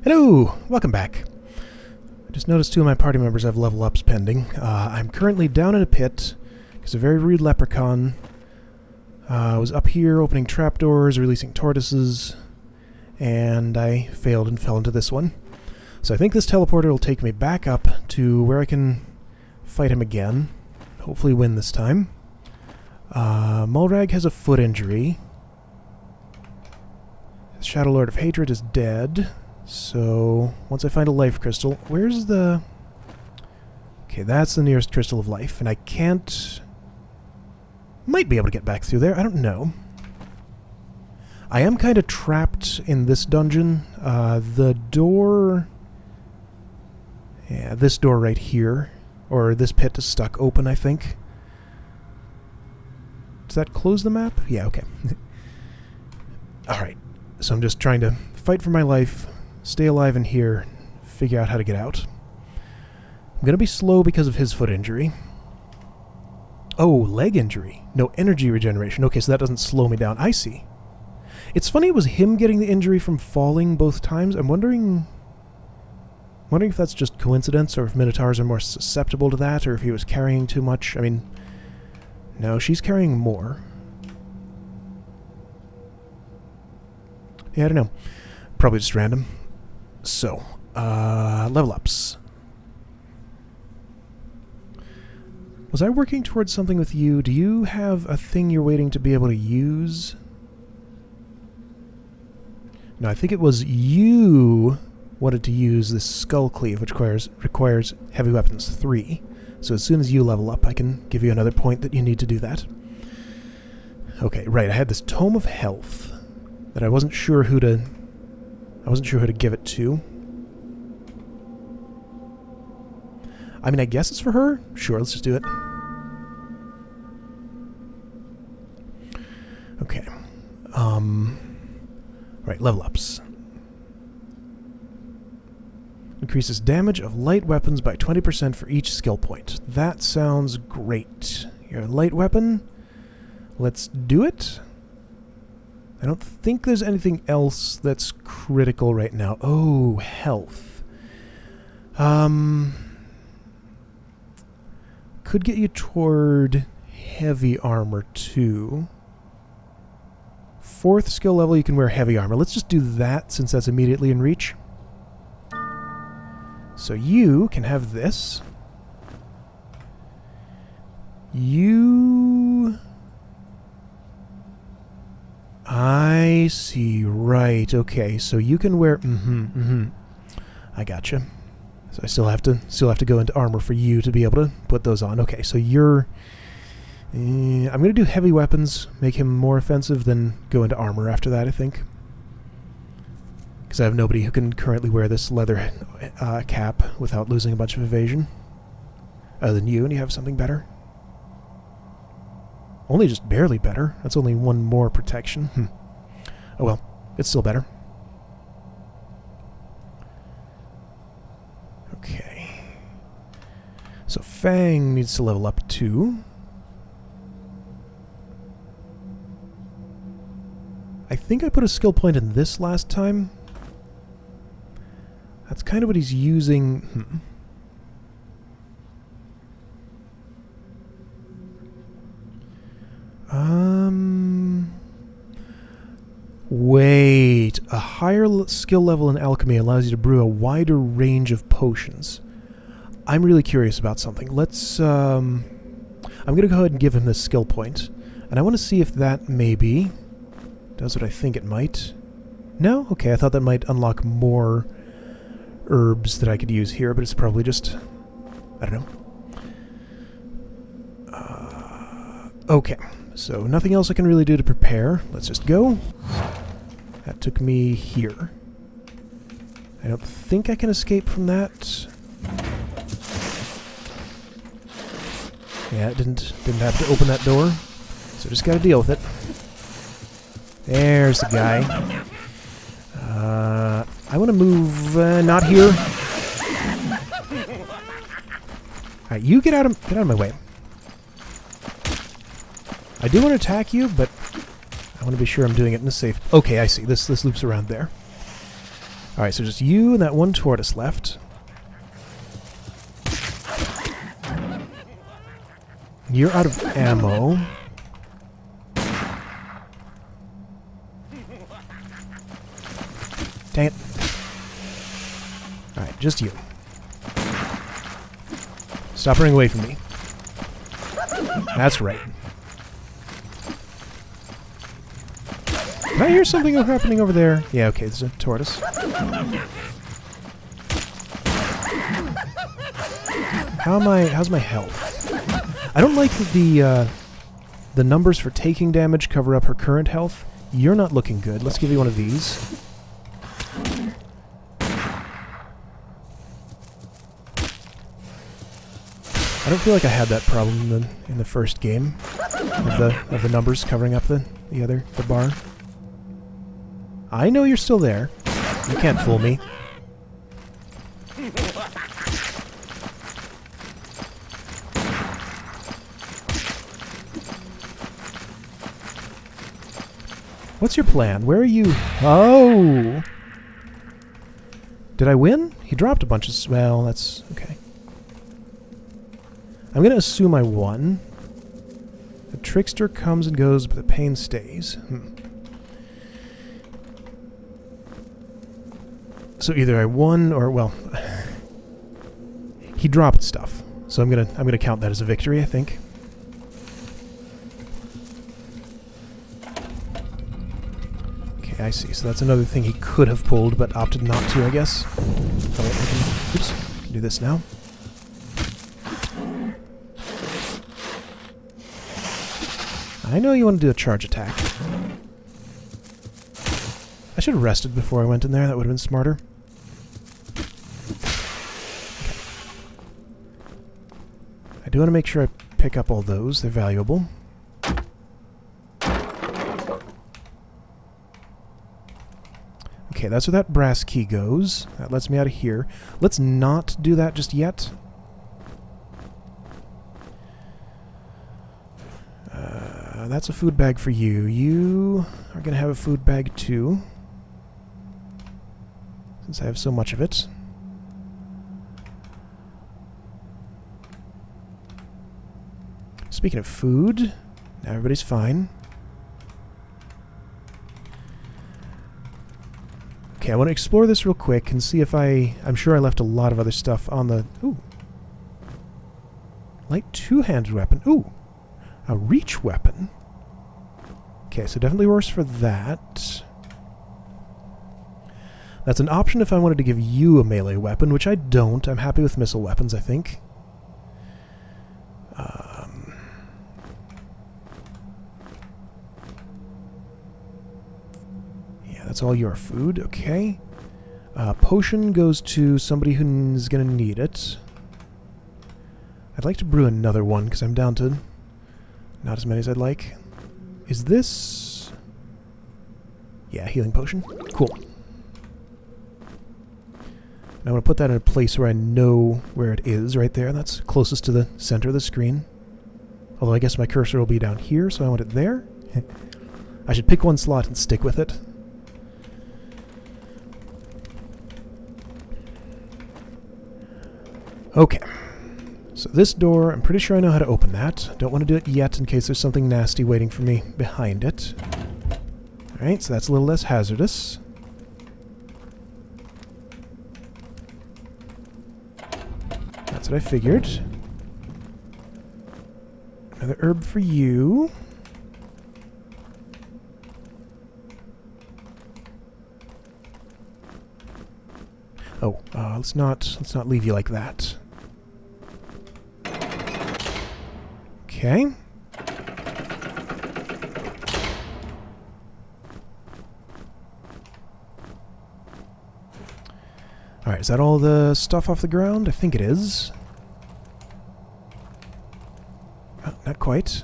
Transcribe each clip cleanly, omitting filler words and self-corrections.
Hello! Welcome back. I just noticed two of my party members have level ups pending. I'm currently down in a pit because a very rude leprechaun was up here opening trapdoors, releasing tortoises, and I failed and fell into this one. So I think this teleporter will take me back up to where I can fight him again. Hopefully win this time. Mulrag has a foot injury. The Shadow Lord of Hatred is dead. So, once I find a life crystal, where's the... Okay, that's the nearest crystal of life, and I can't... Might be able to get back through there, I don't know. I am kind of trapped in this dungeon. The door... Yeah, this door right here, or this pit is stuck open, I think. Does that close the map? Yeah, okay. Alright, so I'm just trying to fight for my life, stay alive in here, figure out how to get out. I'm going to be slow because of his foot injury. Oh, leg injury. No energy regeneration. Okay, so that doesn't slow me down. I see. It's funny it was him getting the injury from falling both times. I'm wondering if that's just coincidence, or if Minotaurs are more susceptible to that, or if he was carrying too much. I mean, no, she's carrying more. Yeah, I don't know. Probably just random. So, level ups. Was I working towards something with you? Do you have a thing you're waiting to be able to use? No, I think it was you wanted to use this Skull Cleave, which requires Heavy Weapons 3. So as soon as you level up, I can give you another point that you need to do that. Okay, right, I had this Tome of Health that I wasn't sure who to give it to. I mean, I guess it's for her? Sure, let's just do it. Okay. Right, level ups. Increases damage of light weapons by 20% for each skill point. That sounds great. You're a light weapon. Let's do it. I don't think there's anything else that's critical right now. Oh, health. Could get you toward heavy armor, too. 4th skill level, you can wear heavy armor. Let's just do that, since that's immediately in reach. So you can have this. You... I see, right, okay, so you can wear, I gotcha. So I still have to go into armor for you to be able to put those on. Okay, so you're, I'm gonna do heavy weapons, make him more offensive, then go into armor after that, I think. Because I have nobody who can currently wear this leather cap without losing a bunch of evasion. Other than you, and you have something better. Only just barely better. That's only one more protection. Oh well, it's still better. Okay. So Fang needs to level up too. I think I put a skill point in this last time. That's kind of what he's using. Wait. A higher skill level in alchemy allows you to brew a wider range of potions. I'm really curious about something. Let's, I'm going to go ahead and give him this skill point. And I want to see if that maybe does what I think it might. No? Okay, I thought that might unlock more herbs that I could use here, but it's probably just... I don't know. Okay. So, nothing else I can really do to prepare. Let's just go. That took me here. I don't think I can escape from that. Yeah, it didn't have to open that door. So just gotta deal with it. There's the guy. I want to move, not here. Alright, you get out of my way. I do want to attack you, but I want to be sure I'm doing it in a safe... Okay, I see. This loops around there. Alright, so just you and that one tortoise left. You're out of ammo. Dang it. Alright, just you. Stop running away from me. That's right. Did I hear something happening over there? Yeah, okay, there's a tortoise. How's my health? I don't like that the numbers for taking damage cover up her current health. You're not looking good. Let's give you one of these. I don't feel like I had that problem in the first game of the numbers covering up the bar. I know you're still there. You can't fool me. What's your plan? Where are you? Oh! Did I win? He dropped a bunch of... Well, that's... okay. I'm gonna assume I won. The Trickster comes and goes, but the pain stays. So either I won or... well... he dropped stuff. So I'm gonna count that as a victory, I think. I see, so that's another thing he could have pulled, but opted not to, I guess. Oh, oops, I can do this now. I know you want to do a charge attack. I should have rested before I went in there, that would have been smarter. Okay. I do want to make sure I pick up all those, they're valuable. Okay, that's where that brass key goes. That lets me out of here. Let's not do that just yet. That's a food bag for you. You are going to have a food bag too, since I have so much of it. Speaking of food, now everybody's fine. Okay, I want to explore this real quick and see if I'm sure I left a lot of other stuff on the... Ooh. Light two-handed weapon. Ooh. A reach weapon. Okay, so definitely worse for that. That's an option if I wanted to give you a melee weapon, which I don't. I'm happy with missile weapons, I think. Yeah, that's all your food. Okay. Potion goes to somebody who's going to need it. I'd like to brew another one, because I'm down to not as many as I'd like. Is this... Yeah, healing potion. Cool. And I'm going to put that in a place where I know where it is, right there. That's closest to the center of the screen. Although I guess my cursor will be down here, so I want it there. I should pick one slot and stick with it. Okay. So this door, I'm pretty sure I know how to open that. Don't want to do it yet in case there's something nasty waiting for me behind it. Alright, so that's a little less hazardous. That's what I figured. Another herb for you. Oh, let's not leave you like that. Okay. Alright, is that all the stuff off the ground? I think it is. Oh, not quite.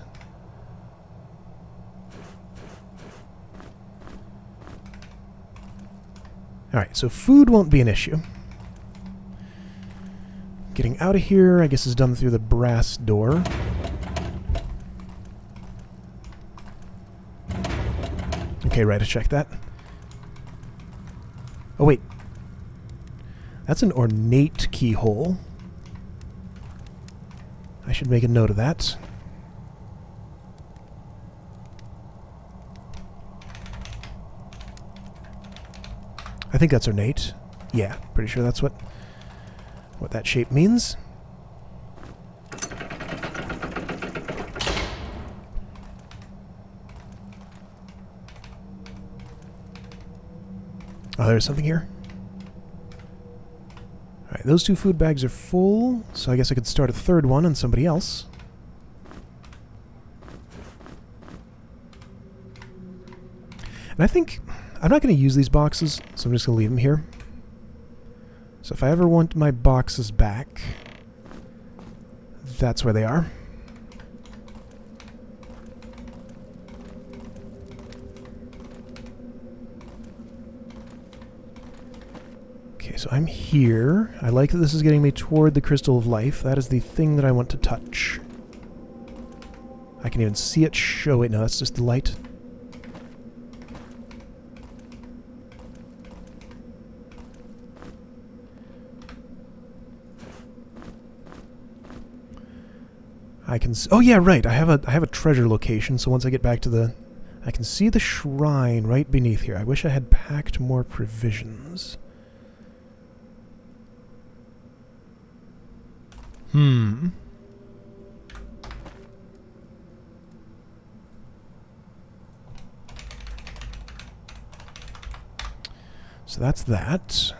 Alright, so food won't be an issue. Getting out of here, I guess, is done through the brass door. Okay, right, I checked that. Oh, wait. That's an ornate keyhole. I should make a note of that. I think that's ornate. Yeah, pretty sure that's what that shape means. Oh, there's something here. Alright, those 2 food bags are full, so I guess I could start a third one on somebody else. And I think I'm not going to use these boxes, so I'm just going to leave them here. So if I ever want my boxes back, that's where they are. Okay, so I'm here. I like that this is getting me toward the Crystal of Life. That is the thing that I want to touch. I can even see it show it. No, that's just the light. I can oh yeah, right. I have a treasure location, so once I get back to the I can see the shrine right beneath here. I wish I had packed more provisions. So that's that.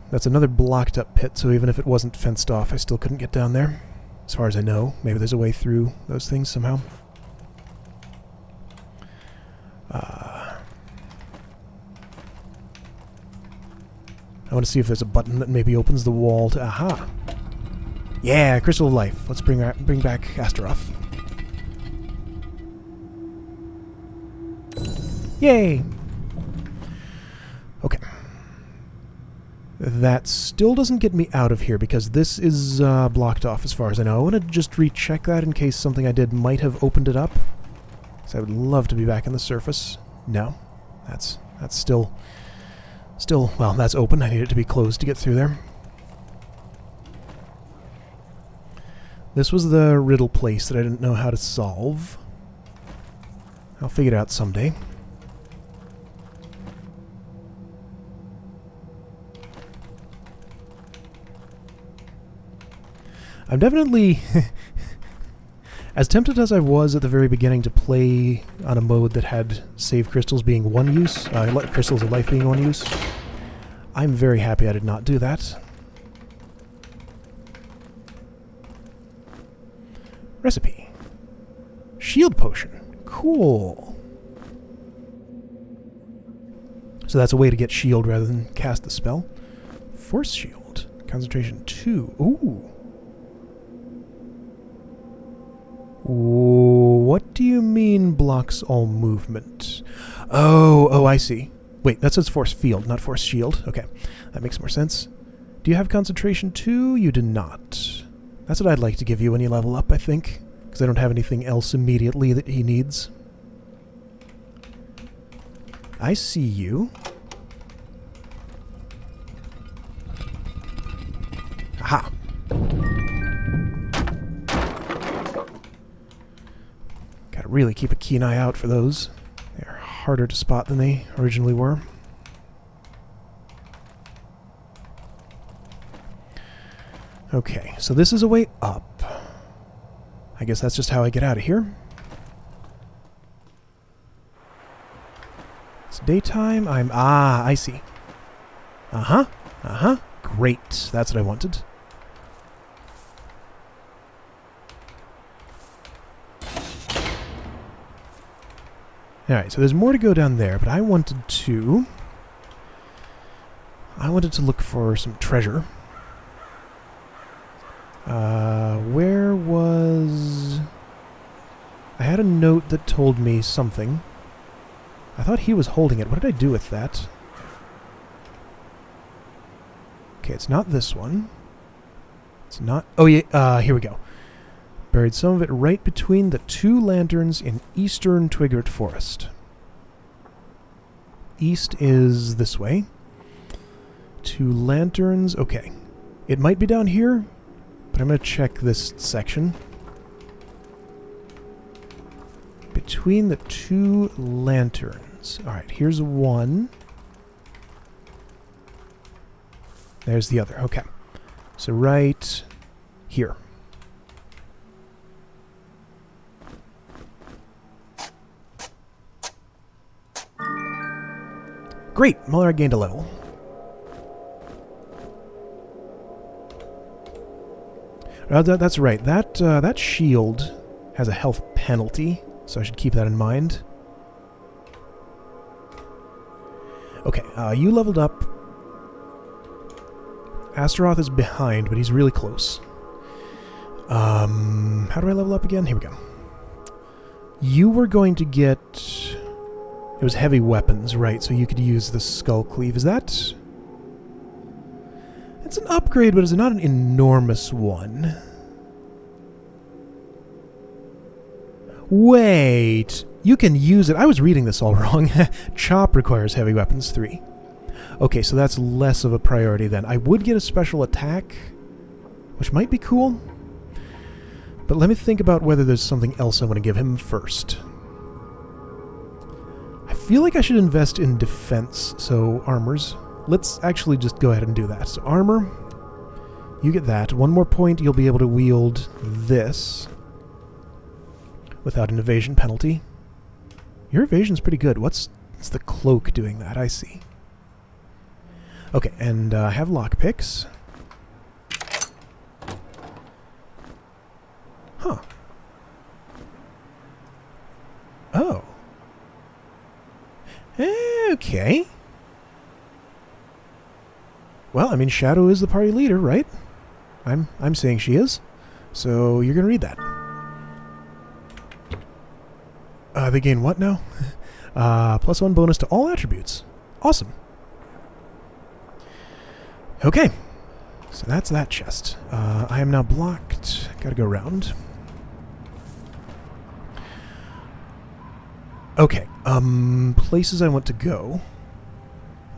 That's another blocked up pit, so even if it wasn't fenced off, I still couldn't get down there. As far as I know. Maybe there's a way through those things somehow. I want to see if there's a button that maybe opens the wall to... Aha! Yeah, Crystal of Life. Let's bring back Astaroth. Yay! Okay. That still doesn't get me out of here because this is blocked off as far as I know. I want to just recheck that in case something I did might have opened it up. So I would love to be back on the surface. No. That's still, well, that's open. I need it to be closed to get through there. This was the riddle place that I didn't know how to solve. I'll figure it out someday. I'm definitely, as tempted as I was at the very beginning to play on a mode that had save crystals being one use, crystals of life being one use, I'm very happy I did not do that. Recipe. Shield potion. Cool. So that's a way to get shield rather than cast the spell. Force shield. Concentration 2. Ooh. What do you mean blocks all movement? Oh, I see. Wait, that says force field, not force shield. Okay, that makes more sense. Do you have concentration 2? You do not. That's what I'd like to give you when you level up, I think. Because I don't have anything else immediately that he needs. I see you. Aha! Gotta really keep a keen eye out for those. They're harder to spot than they originally were. Okay, so this is a way up. I guess that's just how I get out of here. It's daytime. I see. Great. That's what I wanted. Alright, so there's more to go down there, but I wanted to look for some treasure. Where was... I had a note that told me something. I thought he was holding it. What did I do with that? Okay, it's not this one. It's not... Oh, yeah, here we go. Buried some of it right between the 2 lanterns in eastern Twigert Forest. East is this way. 2 lanterns. Okay. It might be down here, but I'm going to check this section. Between the 2 lanterns. Alright, here's one. There's the other. Okay. So right here. Great! Muller gained a level. That's right. That shield has a health penalty, so I should keep that in mind. Okay, you leveled up. Astaroth is behind, but he's really close. How do I level up again? Here we go. You were going to get... It was heavy weapons, right? So you could use the Skull Cleave. Is that... It's an upgrade, but it's not an enormous one. Wait! You can use it. I was reading this all wrong. Chop requires heavy weapons 3. Okay, so that's less of a priority then. I would get a special attack, which might be cool. But let me think about whether there's something else I want to give him first. I feel like I should invest in defense, so armors. Let's actually just go ahead and do that. So armor, you get that. 1 more point, you'll be able to wield this without an evasion penalty. Your evasion's pretty good. What's the cloak doing that? I see. Okay, and I have lockpicks. Huh. Oh. Okay. Well, I mean, Shadow is the party leader, right? I'm saying she is. So you're gonna read that. They gain what now? +1 bonus to all attributes. Awesome. Okay. So that's that chest. I am now blocked. Gotta go around. Okay. Places I want to go.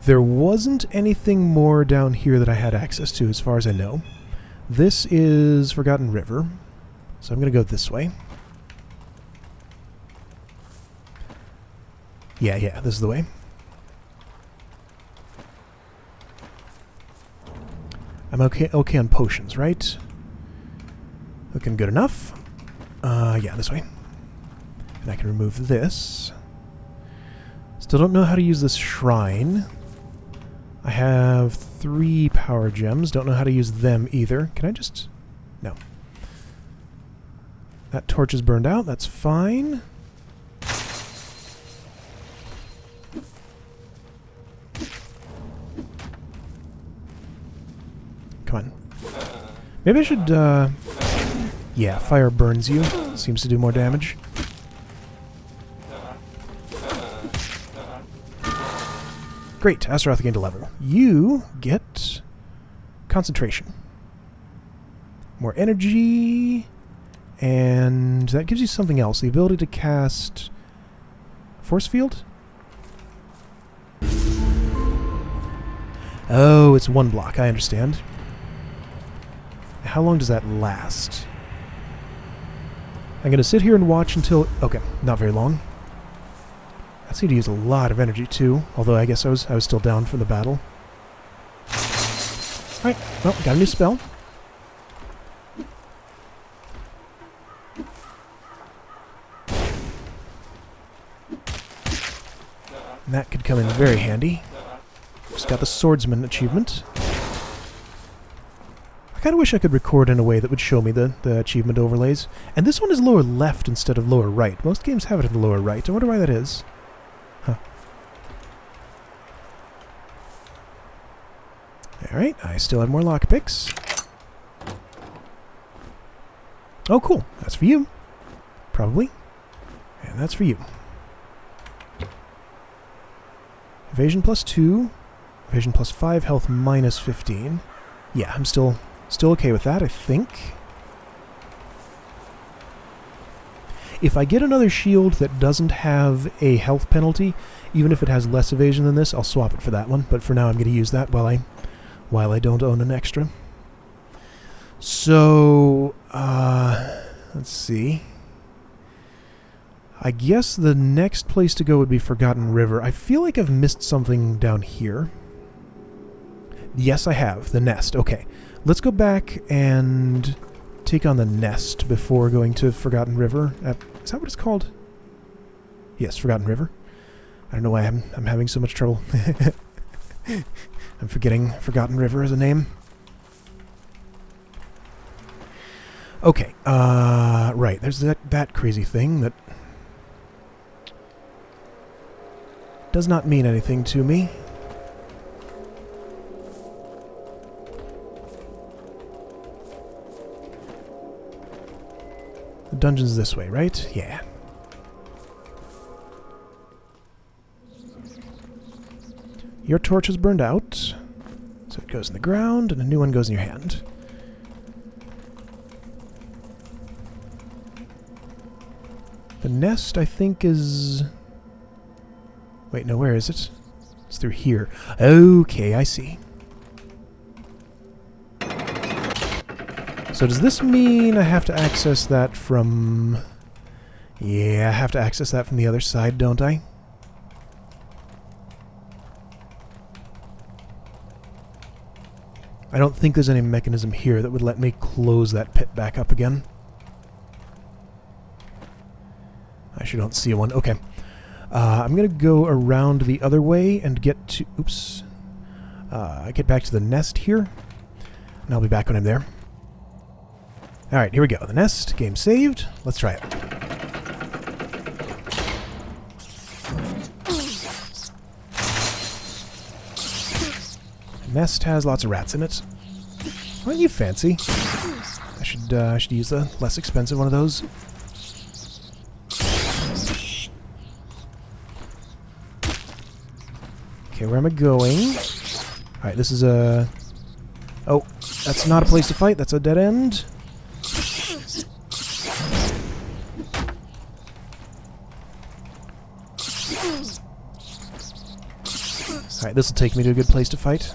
There wasn't anything more down here that I had access to, as far as I know. This is Forgotten River. So I'm gonna go this way. Yeah, this is the way. I'm okay on potions, right? Looking good enough. Yeah, this way. And I can remove this. Still don't know how to use this shrine. I have 3 power gems. Don't know how to use them either. Can I just... No. That torch is burned out. That's fine. Come on. Maybe I should, yeah, fire burns you. Seems to do more damage. Great, Astaroth gained a level. You get concentration. More energy, and that gives you something else. The ability to cast Force Field? Oh, it's 1 block, I understand. How long does that last? I'm going to sit here and watch until... Okay, not very long. That seemed to use a lot of energy too, although I guess I was still down for the battle. Alright, well, got a new spell. And that could come in very handy. Just got the Swordsman achievement. I kind of wish I could record in a way that would show me the achievement overlays. And this one is lower left instead of lower right. Most games have it in the lower right. I wonder why that is. Huh. Alright, I still have more lockpicks. Oh, cool. That's for you. Probably. And that's for you. Evasion +2. Evasion +5. Health -15. Yeah, I'm still okay with that, I think. If I get another shield that doesn't have a health penalty, even if it has less evasion than this, I'll swap it for that one. But for now, I'm going to use that while I while I don't own an extra. So, let's see. I guess the next place to go would be Forgotten River. I feel like I've missed something down here. Yes, I have. The nest. Okay. Let's go back and take on the nest before going to Forgotten River. Is that what it's called? Yes, Forgotten River. I don't know why I'm having so much trouble. I'm forgetting Forgotten River as a name. Okay. Right. There's that crazy thing that does not mean anything to me. The dungeon's this way, right? Yeah. Your torch is burned out, so it goes in the ground, and a new one goes in your hand. The nest, I think, is... Wait, no, where is it? It's through here. Okay, I see. So does this mean I have to access that from... Yeah, I have to access that from the other side, don't I? I don't think there's any mechanism here that would let me close that pit back up again. I actually don't see one. Okay. I'm going to go around the other way and get to... Oops. Get back to the nest here. And I'll be back when I'm there. Alright, here we go. The nest. Game saved. Let's try it. The nest has lots of rats in it. Aren't you fancy? I should use a less expensive one of those. Okay, where am I going? Alright, this is a... Oh, that's not a place to fight. That's a dead end. Alright, this will take me to a good place to fight.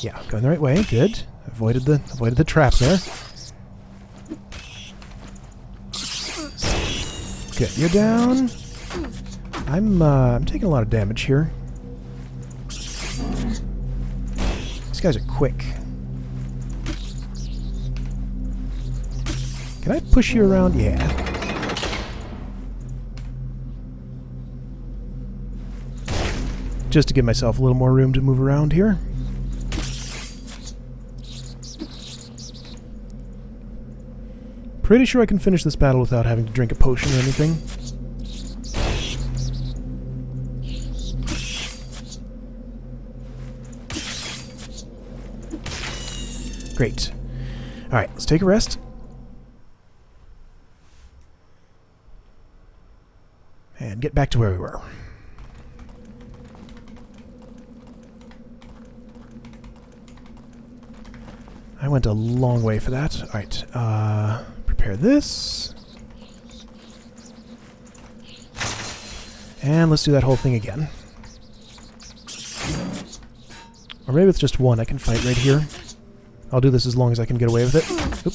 Yeah, going the right way. Good. Avoided the trap there. Good, you're down. I'm taking a lot of damage here. These guys are quick. Can I push you around? Yeah. Just to give myself a little more room to move around here. Pretty sure I can finish this battle without having to drink a potion or anything. Great. Alright, let's take a rest. And get back to where we were. I went a long way for that. Alright, prepare this. And let's do that whole thing again. Or maybe with just one I can fight right here. I'll do this as long as I can get away with it. Oop.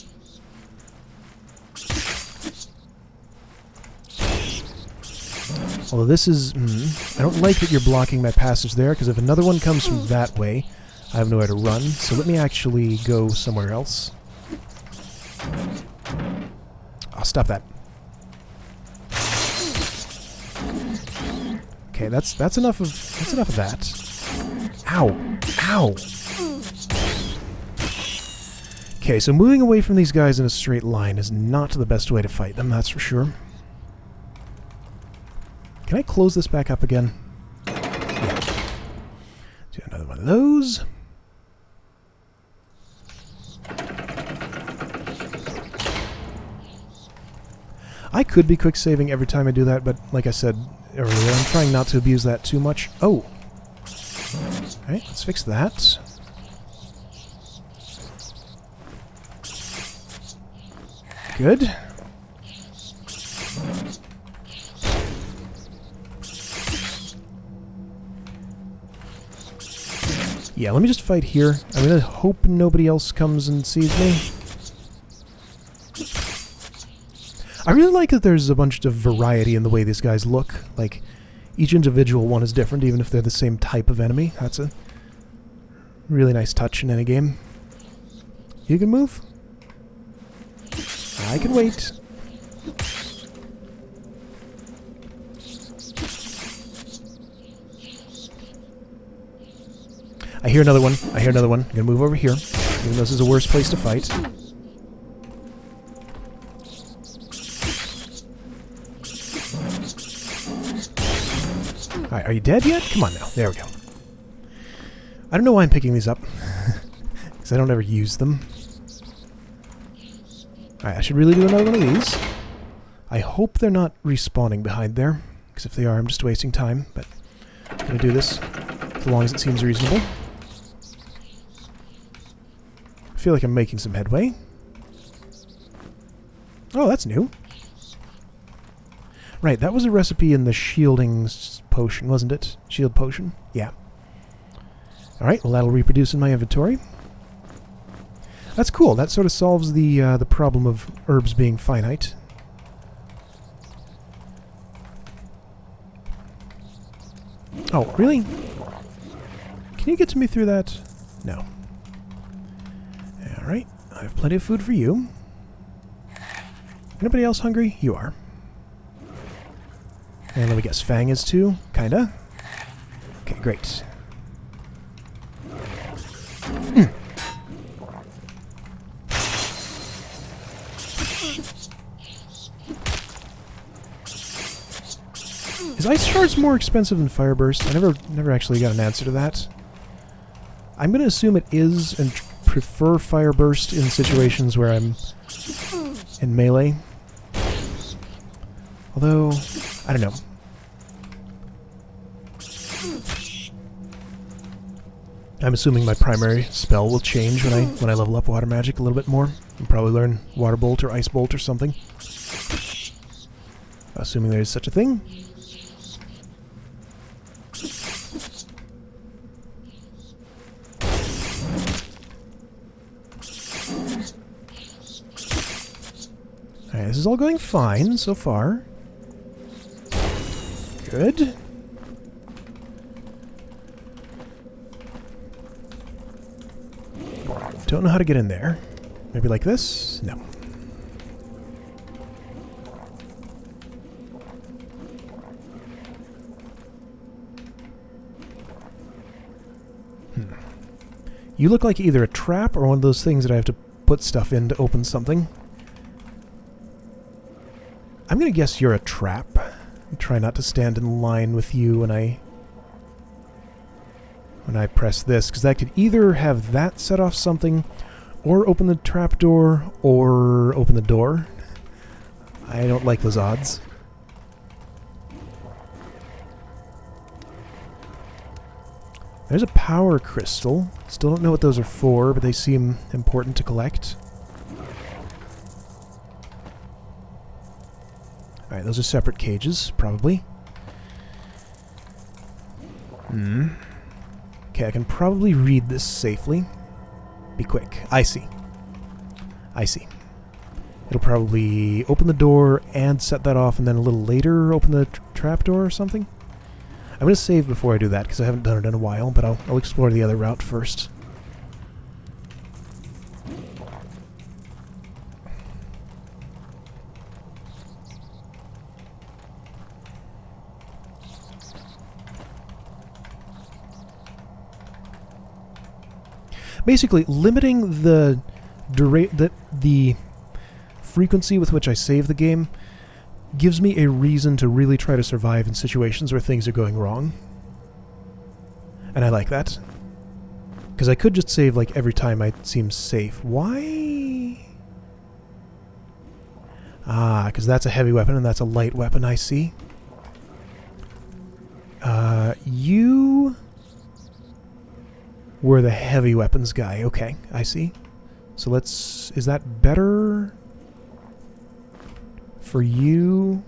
Although this is... I don't like that you're blocking my passage there, because if another one comes from that way, I have nowhere to run. So let me actually go somewhere else. I'll stop that. Okay, that's enough of that. Ow! Ow! Okay, so moving away from these guys in a straight line is not the best way to fight them, that's for sure. Can I close this back up again? Yeah. Do another one of those. I could be quick saving every time I do that, but like I said earlier, I'm trying not to abuse that too much. Oh! Alright, let's fix that. Good. Yeah, let me just fight here. I'm gonna hope nobody else comes and sees me. I really like that there's a bunch of variety in the way these guys look. Like, each individual one is different, even if they're the same type of enemy. That's a really nice touch in any game. You can move? I can wait. I hear another one. I hear another one. I'm gonna move over here, even though this is a worse place to fight. Alright, are you dead yet? Come on now. There we go. I don't know why I'm picking these up. Because I don't ever use them. Alright, I should really do another one of these. I hope they're not respawning behind there. Because if they are, I'm just wasting time. But I'm going to do this as long as it seems reasonable. I feel like I'm making some headway. Oh, that's new. Right, that was a recipe in the shielding potion, wasn't it? Shield potion? Yeah. Alright, well that'll reproduce in my inventory. That's cool. That sort of solves the problem of herbs being finite. Oh, really? Can you get to me through that? No. Alright, I have plenty of food for you. Anybody else hungry? You are. And let me guess, Fang is too? Kinda? Okay, great. Is Ice Shard's more expensive than Fire Burst? I never actually got an answer to that. I'm going to assume it is and prefer Fire Burst in situations where I'm in melee. Although, I don't know. I'm assuming my primary spell will change when I level up Water Magic a little bit more. I'll probably learn Water Bolt or Ice Bolt or something. Assuming there is such a thing. Alright, this is all going fine so far. Good. Don't know how to get in there. Maybe like this? No. You look like either a trap or one of those things that I have to put stuff in to open something. I'm gonna guess you're a trap. Try not to stand in line with you when I press this, because that could either have that set off something, or open the trapdoor, or open the door. I don't like those odds. There's a power crystal. Still don't know what those are for, but they seem important to collect. Alright, those are separate cages, probably. Okay, I can probably read this safely. Be quick. I see. I see. It'll probably open the door and set that off, and then a little later open the trapdoor or something. I'm going to save before I do that, because I haven't done it in a while, but I'll explore the other route first. Basically, limiting the frequency with which I save the game gives me a reason to really try to survive in situations where things are going wrong. And I like that. Because I could just save like every time I seem safe. Why? Ah, because that's a heavy weapon and that's a light weapon, I see. You were the heavy weapons guy. Okay, I see. So let's... Is that better for you?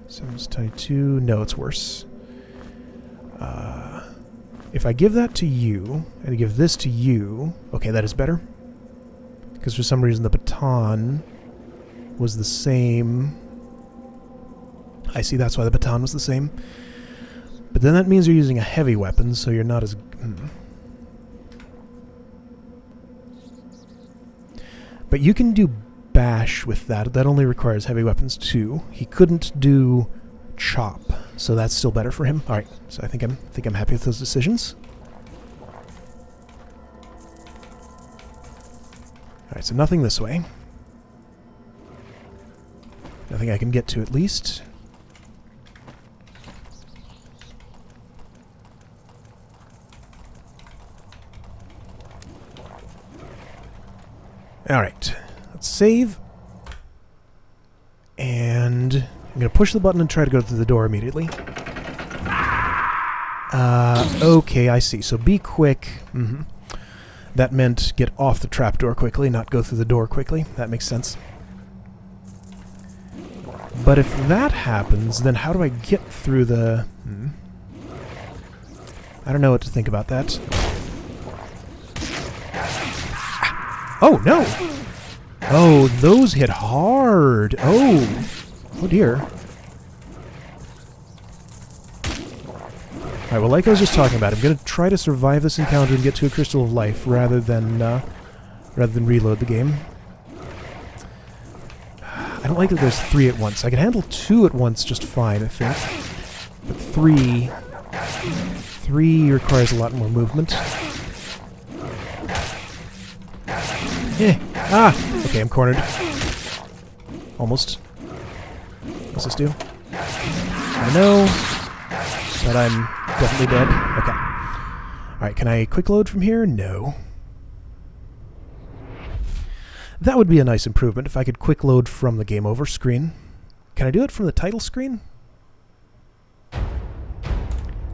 722... No, it's worse. If I give that to you, and give this to you... Okay, that is better. Because for some reason the baton was the same. I see, that's why the baton was the same. But then that means you're using a heavy weapon, so you're not as... But you can do bash with that. That only requires heavy weapons too. He couldn't do chop, so that's still better for him. All right, so I think I'm happy with those decisions. All right, so nothing this way. Nothing I can get to, at least. All right, let's save. And I'm going to push the button and try to go through the door immediately. Okay, I see. So be quick. That meant get off the trapdoor quickly, not go through the door quickly. That makes sense. But if that happens, then how do I get through the... I don't know what to think about that. Oh, no! Oh, those hit hard! Oh! Oh, dear. Alright, well, like I was just talking about, I'm going to try to survive this encounter and get to a Crystal of Life rather than reload the game. I don't like that there's 3 at once. I can handle 2 at once just fine, I think. But 3 requires a lot more movement. Okay, I'm cornered. Almost. What's this do? I know, but I'm definitely dead. Okay. Alright, can I quick load from here? No. That would be a nice improvement if I could quick load from the game over screen. Can I do it from the title screen?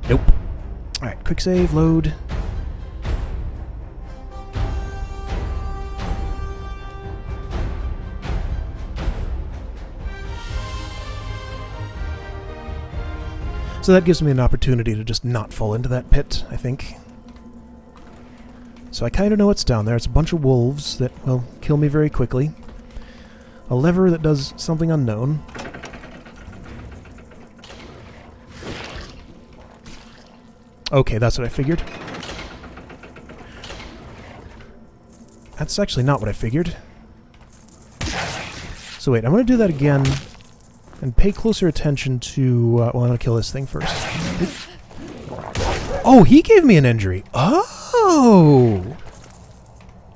Nope. Alright, quick save, load. So that gives me an opportunity to just not fall into that pit, I think. So I kind of know what's down there. It's a bunch of wolves that will kill me very quickly. A lever that does something unknown. Okay, that's what I figured. That's actually not what I figured. So wait, I'm going to do that again and pay closer attention to... well, I'm going to kill this thing first. Oh, he gave me an injury. Oh!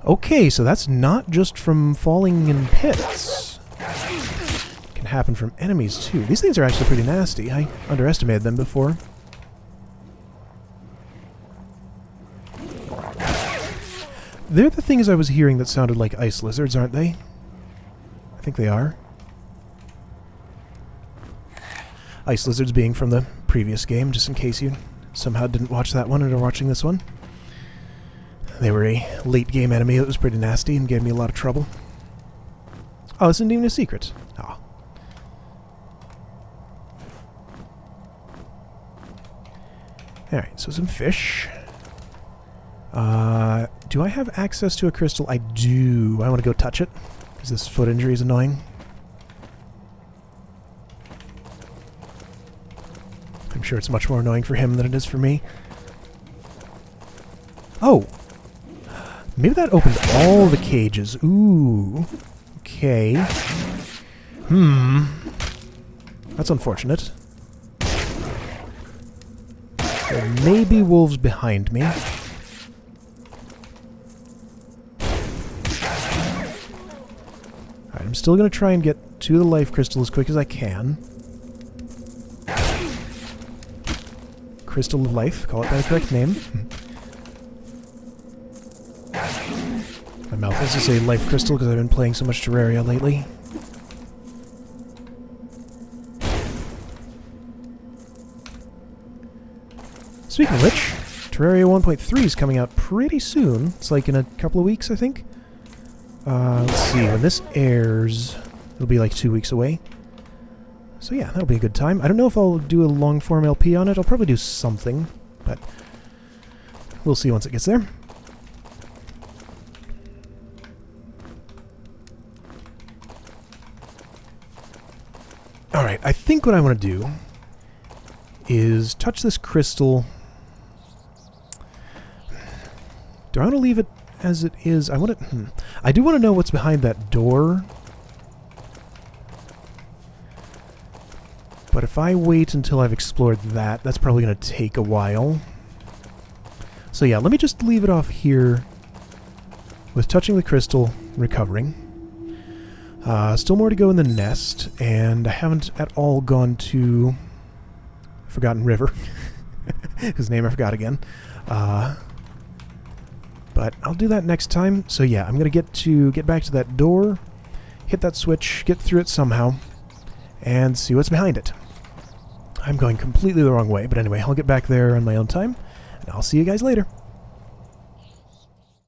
Okay, so that's not just from falling in pits. It can happen from enemies, too. These things are actually pretty nasty. I underestimated them before. They're the things I was hearing that sounded like ice lizards, aren't they? I think they are. Ice lizards being from the previous game, just in case you somehow didn't watch that one and are watching this one. They were a late-game enemy that was pretty nasty and gave me a lot of trouble. Oh, this isn't even a secret. Oh. Alright, so some fish. Do I have access to a crystal? I do. I want to go touch it, because this foot injury is annoying. I'm sure it's much more annoying for him than it is for me. Oh! Maybe that opened all the cages. Ooh. Okay. That's unfortunate. There may be wolves behind me. Alright, I'm still going to try and get to the life crystal as quick as I can. Crystal of Life, call it by the correct name. My mouth wants to say Life Crystal because I've been playing so much Terraria lately. Speaking of which, Terraria 1.3 is coming out pretty soon. It's like in a couple of weeks, I think. Let's see, when this airs, it'll be like 2 weeks away. So yeah, that'll be a good time. I don't know if I'll do a long-form LP on it. I'll probably do something, but We'll see once it gets there. Alright, I think what I want to do is touch this crystal. Do I want to leave it as it is? I want to... I do want to know what's behind that door. But if I wait until I've explored that, that's probably going to take a while. So yeah, let me just leave it off here with touching the crystal, recovering. Still more to go in the nest, and I haven't at all gone to Forgotten River. His name I forgot again. But I'll do that next time. So yeah, I'm going to get back to that door, hit that switch, get through it somehow, and see what's behind it. I'm going completely the wrong way, but anyway, I'll get back there on my own time, and I'll see you guys later.